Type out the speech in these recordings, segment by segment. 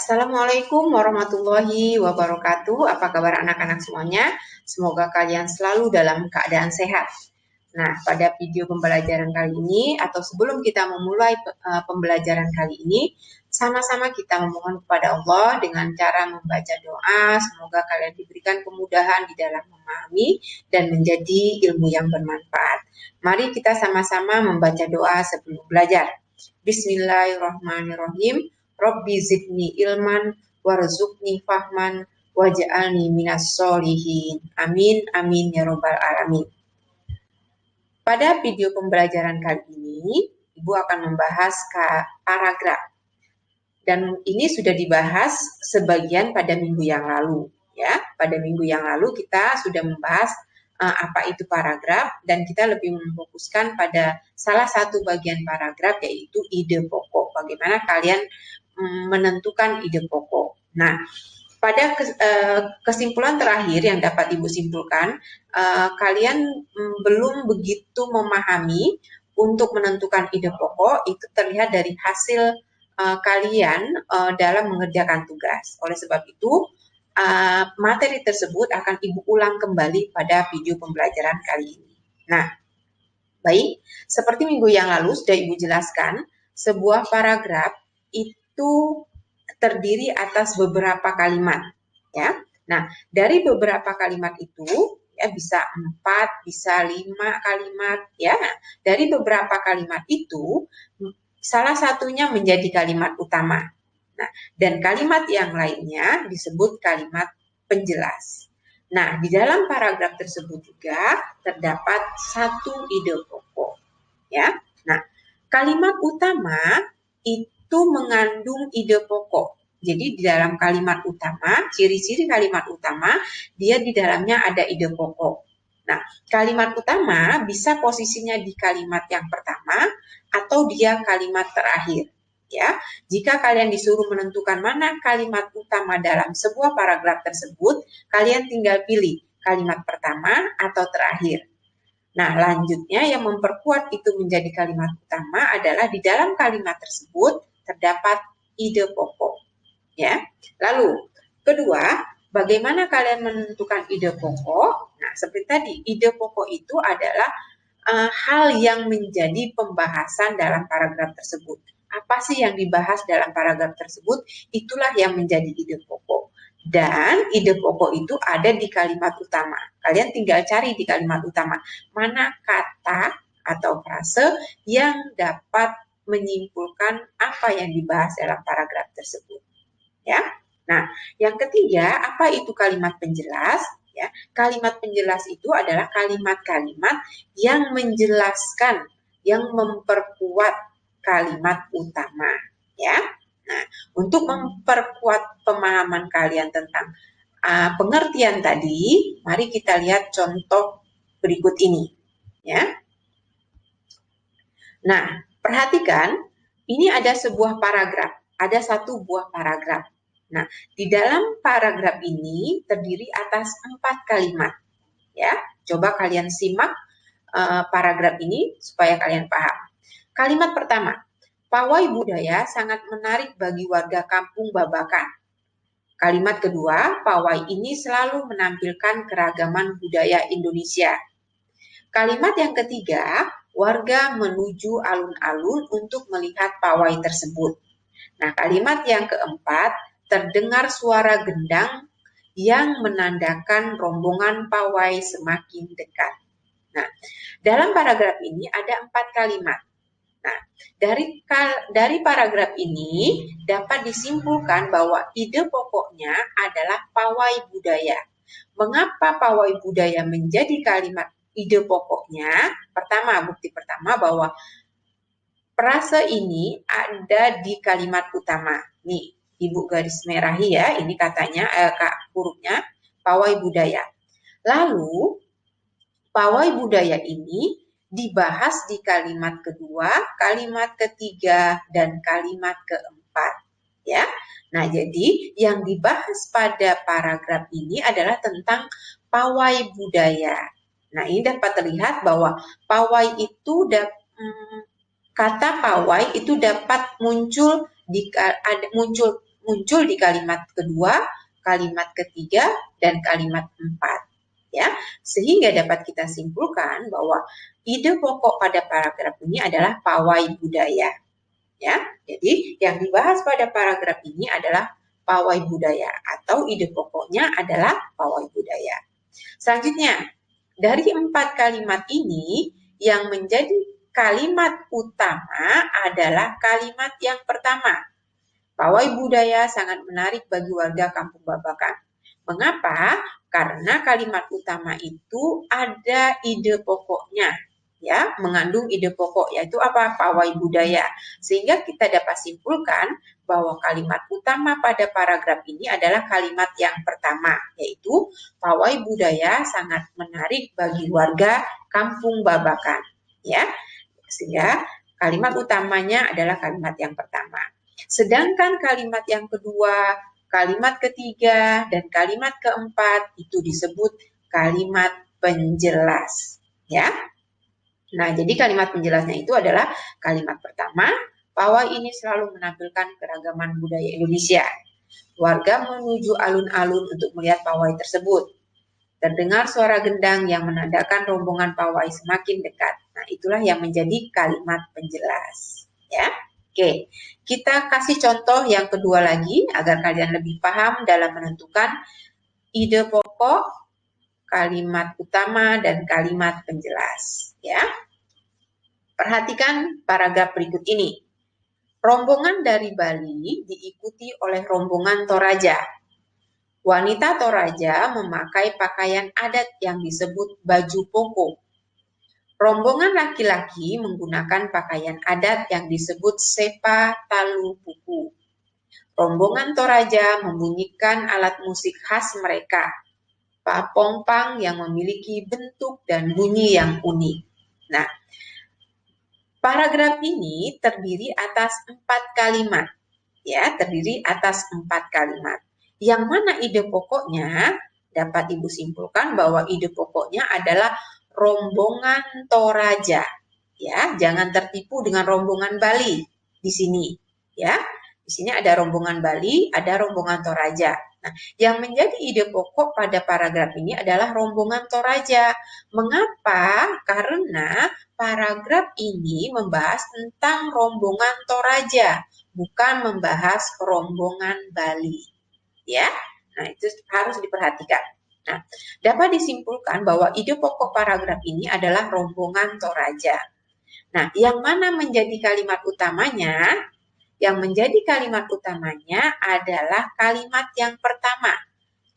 Assalamualaikum warahmatullahi wabarakatuh. Apa kabar anak-anak semuanya? Semoga kalian selalu dalam keadaan sehat. Nah, pada video pembelajaran kali ini atau sebelum kita memulai pembelajaran kali ini, sama-sama kita memohon kepada Allah dengan cara membaca doa. Semoga kalian diberikan kemudahan di dalam memahami dan menjadi ilmu yang bermanfaat. Mari kita sama-sama membaca doa sebelum belajar. Bismillahirrahmanirrahim. Rabbi zidni ilman warzuqni fahman waj'alni minas solihin. Amin amin ya robbal alamin. Pada video pembelajaran kali ini, Ibu akan membahas paragraf. Dan ini sudah dibahas sebagian pada minggu yang lalu, ya. Pada minggu yang lalu kita sudah membahas apa itu paragraf dan kita lebih memfokuskan pada salah satu bagian paragraf yaitu ide pokok. Bagaimana kalian menentukan ide pokok. Nah, pada kesimpulan terakhir yang dapat Ibu simpulkan, kalian belum begitu memahami untuk menentukan ide pokok, itu terlihat dari hasil kalian dalam mengerjakan tugas. Oleh sebab itu, materi tersebut akan Ibu ulang kembali pada video pembelajaran kali ini. Nah, baik, seperti minggu yang lalu sudah Ibu jelaskan, sebuah paragraf itu terdiri atas beberapa kalimat, ya. Nah, dari beberapa kalimat itu, ya bisa 4, bisa 5 kalimat, ya. Dari beberapa kalimat itu, salah satunya menjadi kalimat utama. Nah, dan kalimat yang lainnya disebut kalimat penjelas. Nah, di dalam paragraf tersebut juga terdapat satu ide pokok, ya. Nah, kalimat utama itu mengandung ide pokok. Jadi di dalam kalimat utama, ciri-ciri kalimat utama, dia di dalamnya ada ide pokok. Nah, kalimat utama bisa posisinya di kalimat yang pertama atau dia kalimat terakhir. Ya, jika kalian disuruh menentukan mana kalimat utama dalam sebuah paragraf tersebut, kalian tinggal pilih kalimat pertama atau terakhir. Nah, lanjutnya yang memperkuat itu menjadi kalimat utama adalah di dalam kalimat tersebut terdapat ide pokok. Ya. Lalu, kedua, bagaimana kalian menentukan ide pokok? Nah, seperti tadi, ide pokok itu adalah hal yang menjadi pembahasan dalam paragraf tersebut. Apa sih yang dibahas dalam paragraf tersebut? Itulah yang menjadi ide pokok. Dan ide pokok itu ada di kalimat utama. Kalian tinggal cari di kalimat utama mana kata atau frase yang dapat menyimpulkan apa yang dibahas dalam paragraf tersebut. Ya. Nah, yang ketiga, apa itu kalimat penjelas? Ya, kalimat penjelas itu adalah kalimat-kalimat yang menjelaskan, yang memperkuat kalimat utama. Ya. Nah, untuk memperkuat pemahaman kalian tentang pengertian tadi, mari kita lihat contoh berikut ini. Ya. Nah, perhatikan, ini ada sebuah paragraf, ada satu buah paragraf. Nah, di dalam paragraf ini terdiri atas 4 kalimat. Ya, coba kalian simak paragraf ini supaya kalian paham. Kalimat pertama, pawai budaya sangat menarik bagi warga kampung Babakan. Kalimat kedua, pawai ini selalu menampilkan keragaman budaya Indonesia. Kalimat yang ketiga, warga menuju alun-alun untuk melihat pawai tersebut. Nah, kalimat yang keempat, terdengar suara gendang yang menandakan rombongan pawai semakin dekat. Nah, dalam paragraf ini ada 4 kalimat. Nah, dari paragraf ini dapat disimpulkan bahwa ide pokoknya adalah pawai budaya. Mengapa pawai budaya menjadi kalimat ide pokoknya? Pertama, bukti pertama bahwa frase ini ada di kalimat utama. Nih, Ibu garis merahi ya, ini katanya hurufnya pawai budaya. Lalu, pawai budaya ini dibahas di kalimat kedua, kalimat ketiga, dan kalimat keempat. Ya. Nah, jadi yang dibahas pada paragraf ini adalah tentang pawai budaya. Nah, ini dapat terlihat bahwa pawai itu kata pawai itu dapat muncul muncul di kalimat kedua, kalimat ketiga, dan kalimat keempat. Ya, sehingga dapat kita simpulkan bahwa ide pokok pada paragraf ini adalah pawai budaya. Ya, jadi yang dibahas pada paragraf ini adalah pawai budaya atau ide pokoknya adalah pawai budaya. Selanjutnya, dari 4 kalimat ini yang menjadi kalimat utama adalah kalimat yang pertama. Pawai budaya sangat menarik bagi warga Kampung Babakan. Mengapa? Karena kalimat utama itu ada ide pokoknya, ya, mengandung ide pokok, yaitu apa? Pawai budaya. Sehingga kita dapat simpulkan bahwa kalimat utama pada paragraf ini adalah kalimat yang pertama, yaitu pawai budaya sangat menarik bagi warga Kampung Babakan, ya. Sehingga kalimat utamanya adalah kalimat yang pertama. Sedangkan kalimat yang kedua, kalimat ketiga, dan kalimat keempat itu disebut kalimat penjelas, ya. Nah, jadi kalimat penjelasnya itu adalah kalimat pertama, pawai ini selalu menampilkan keragaman budaya Indonesia. Warga menuju alun-alun untuk melihat pawai tersebut. Terdengar suara gendang yang menandakan rombongan pawai semakin dekat. Nah, itulah yang menjadi kalimat penjelas, ya. Oke, kita kasih contoh yang kedua lagi agar kalian lebih paham dalam menentukan ide pokok, kalimat utama, dan kalimat penjelas. Ya, perhatikan paragraf berikut ini. Rombongan dari Bali diikuti oleh rombongan Toraja. Wanita Toraja memakai pakaian adat yang disebut baju poko. Rombongan laki-laki menggunakan pakaian adat yang disebut sepa talu puku. Rombongan Toraja membunyikan alat musik khas mereka, papompang yang memiliki bentuk dan bunyi yang unik. Nah, paragraf ini terdiri atas 4 kalimat, ya, terdiri atas 4 kalimat. Yang mana ide pokoknya dapat Ibu simpulkan bahwa ide pokoknya adalah rombongan Toraja, ya, jangan tertipu dengan rombongan Bali di sini, ya. Di sini ada rombongan Bali, ada rombongan Toraja. Nah, yang menjadi ide pokok pada paragraf ini adalah rombongan Toraja. Mengapa? Karena paragraf ini membahas tentang rombongan Toraja, bukan membahas rombongan Bali, ya. Nah, itu harus diperhatikan. Nah, dapat disimpulkan bahwa ide pokok paragraf ini adalah rombongan Toraja. Nah, yang mana menjadi kalimat utamanya? Yang menjadi kalimat utamanya adalah kalimat yang pertama,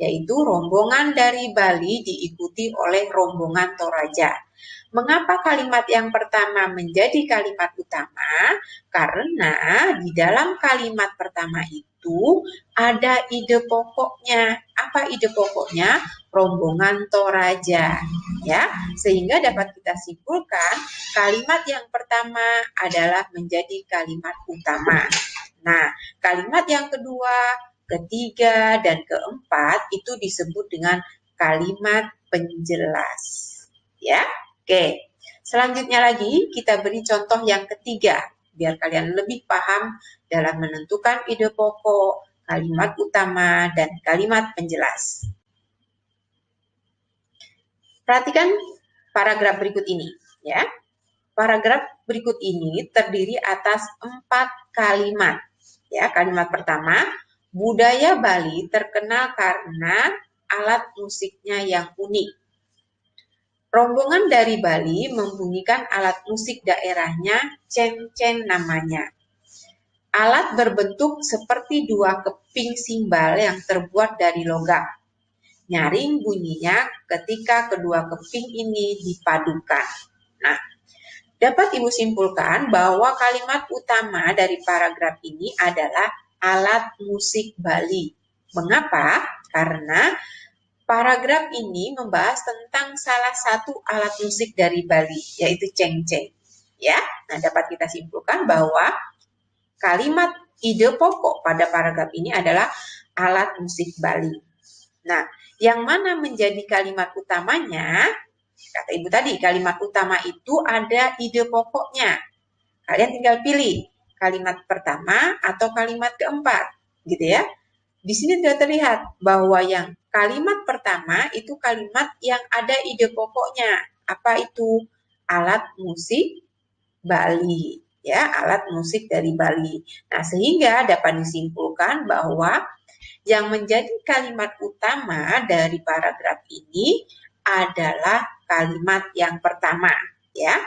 yaitu rombongan dari Bali diikuti oleh rombongan Toraja. Mengapa kalimat yang pertama menjadi kalimat utama? Karena di dalam kalimat pertama itu ada ide pokoknya. Apa ide pokoknya? Rombongan Toraja, ya. Sehingga dapat kita simpulkan kalimat yang pertama adalah menjadi kalimat utama. Nah, kalimat yang kedua, ketiga, dan keempat itu disebut dengan kalimat penjelas, ya. Oke, selanjutnya lagi kita beri contoh yang ketiga biar kalian lebih paham dalam menentukan ide pokok, kalimat utama, dan kalimat penjelas. Perhatikan paragraf berikut ini, ya. Paragraf berikut ini terdiri atas 4 kalimat. Ya, kalimat pertama, budaya Bali terkenal karena alat musiknya yang unik. Rombongan dari Bali membunyikan alat musik daerahnya, cen-cen namanya. Alat berbentuk seperti 2 keping simbal yang terbuat dari logam. Nyaring bunyinya ketika kedua keping ini dipadukan. Nah, dapat Ibu simpulkan bahwa kalimat utama dari paragraf ini adalah alat musik Bali. Mengapa? Karena paragraf ini membahas tentang salah satu alat musik dari Bali, yaitu ceng-ceng. Ya, nah dapat kita simpulkan bahwa kalimat ide pokok pada paragraf ini adalah alat musik Bali. Nah, yang mana menjadi kalimat utamanya? Kata Ibu tadi, kalimat utama itu ada ide pokoknya. Kalian tinggal pilih kalimat pertama atau kalimat keempat. gitu ya. Di sini sudah terlihat bahwa yang kalimat pertama itu kalimat yang ada ide pokoknya. Apa itu? Alat musik Bali, ya, alat musik dari Bali. Nah, sehingga dapat disimpulkan bahwa yang menjadi kalimat utama dari paragraf ini adalah kalimat yang pertama, ya.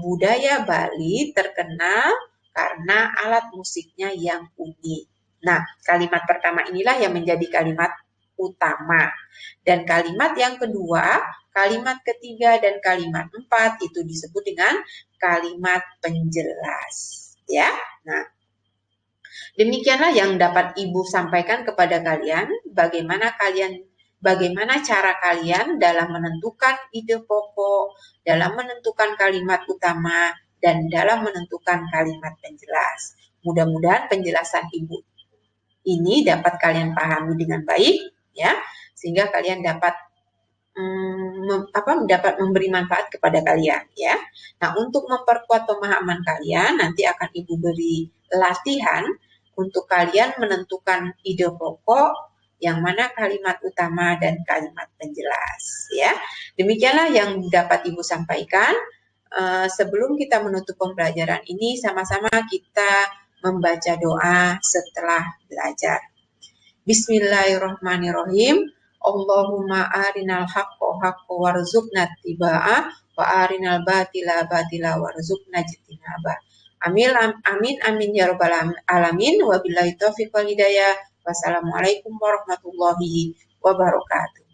Budaya Bali terkenal karena alat musiknya yang unik. Nah, kalimat pertama inilah yang menjadi kalimat utama. Dan kalimat yang kedua, kalimat ketiga, dan kalimat empat itu disebut dengan kalimat penjelas. Ya, nah demikianlah yang dapat Ibu sampaikan kepada kalian, bagaimana cara kalian dalam menentukan ide pokok, dalam menentukan kalimat utama, dan dalam menentukan kalimat penjelas. Mudah-mudahan penjelasan Ibu ini dapat kalian pahami dengan baik, ya, sehingga kalian dapat memberi manfaat kepada kalian, ya. Nah, untuk memperkuat pemahaman kalian, nanti akan Ibu beri latihan untuk kalian menentukan ide pokok yang mana kalimat utama dan kalimat penjelas, ya. Demikianlah yang dapat Ibu sampaikan. Sebelum kita menutup pembelajaran ini, sama-sama kita membaca doa setelah belajar. Bismillahirrahmanirrahim. Allahumma arinal haqqo haqqo warzuqna tiba'ah wa arinal batila batila warzuqna jitinabah. Amin amin amin ya rabbal alamin. Wabillahi taufiq wal hidayah. Wassalamualaikum warahmatullahi wabarakatuh.